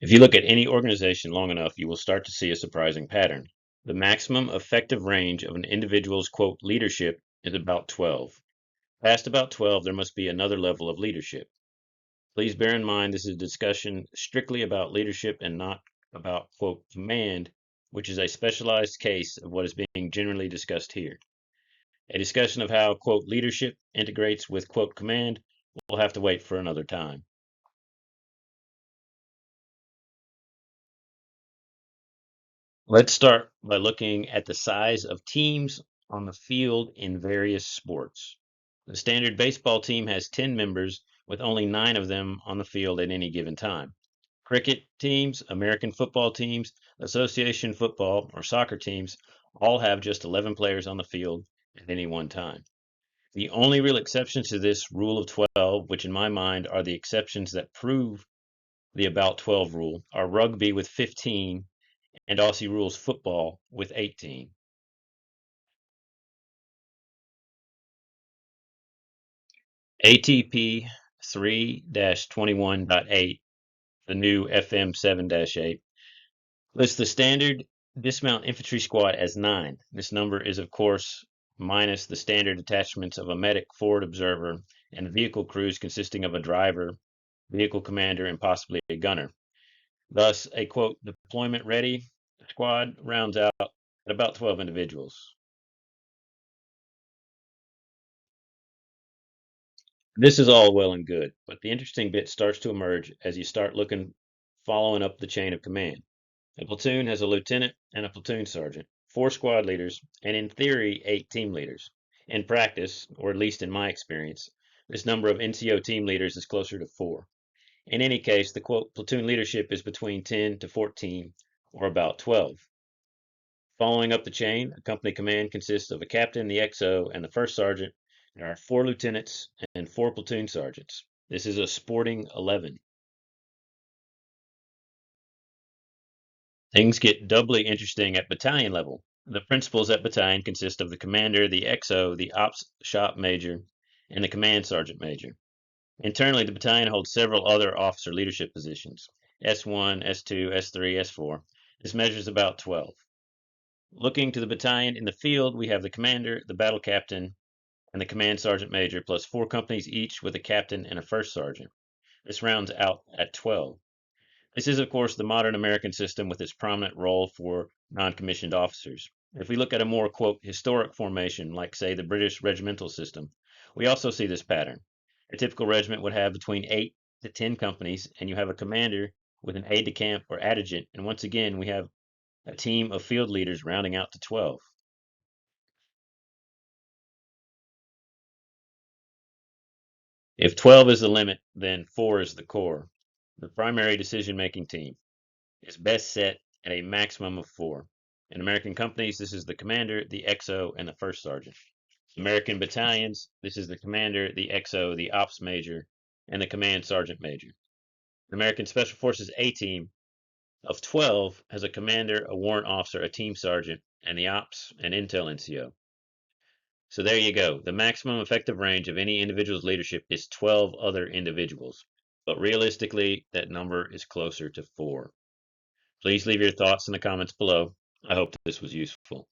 If you look at any organization long enough, you will start to see a surprising pattern. The maximum effective range of an individual's quote leadership is about 12. Past about 12, there must be another level of leadership. Please bear in mind this is a discussion strictly about leadership and not about quote command, which is a specialized case of what is being generally discussed here. A discussion of how quote leadership integrates with quote command will have to wait for another time. Let's start by looking at the size of teams on the field in various sports. The standard baseball team has 10 members, with only 9 of them on the field at any given time. Cricket teams, American football teams, association football, or soccer teams all have just 11 players on the field at any one time. The only real exceptions to this rule of 12, which in my mind are the exceptions that prove the about 12 rule, are rugby with 15 and Aussie rules football with 18. ATP 3-21.8, the new FM 7-8, lists the standard dismount infantry squad as 9. This number is, of course, minus the standard attachments of a medic, forward observer, and vehicle crews consisting of a driver, vehicle commander, and possibly a gunner. Thus, a quote deployment ready squad rounds out at about 12 individuals. This is all well and good, but the interesting bit starts to emerge as you start following up the chain of command. A platoon has a lieutenant and a platoon sergeant, 4 squad leaders, and in theory, 8 team leaders. In practice, or at least in my experience, this number of NCO team leaders is closer to 4. In any case, the quote platoon leadership is between 10 to 14, or about 12. Following up the chain, a company command consists of a captain, the XO, and the first sergeant. There are 4 lieutenants and 4 platoon sergeants. This is a sporting 11. Things get doubly interesting at battalion level. The principals at battalion consist of the commander, the XO, the ops shop major, and the command sergeant major. Internally, the battalion holds several other officer leadership positions: S1, S2, S3, S4. This measures about 12. Looking to the battalion in the field, we have the commander, the battle captain, and the command sergeant major, plus 4 companies each with a captain and a first sergeant. This rounds out at 12. This is, of course, the modern American system with its prominent role for non-commissioned officers. If we look at a more, quote, historic formation, like, say, the British regimental system, we also see this pattern. A typical regiment would have between 8 to 10 companies, and you have a commander with an aide-de-camp or adjutant, and once again, we have a team of field leaders rounding out to 12. If 12 is the limit, then 4 is the core. The primary decision-making team is best set at a maximum of 4. In American companies, this is the commander, the XO, and the first sergeant. American battalions, this is the commander, the XO, the ops major, and the command sergeant major. The American Special Forces A team of 12 has a commander, a warrant officer, a team sergeant, and the ops and intel NCO. So there you go. The maximum effective range of any individual's leadership is 12 other individuals. But realistically, that number is closer to 4. Please leave your thoughts in the comments below. I hope this was useful.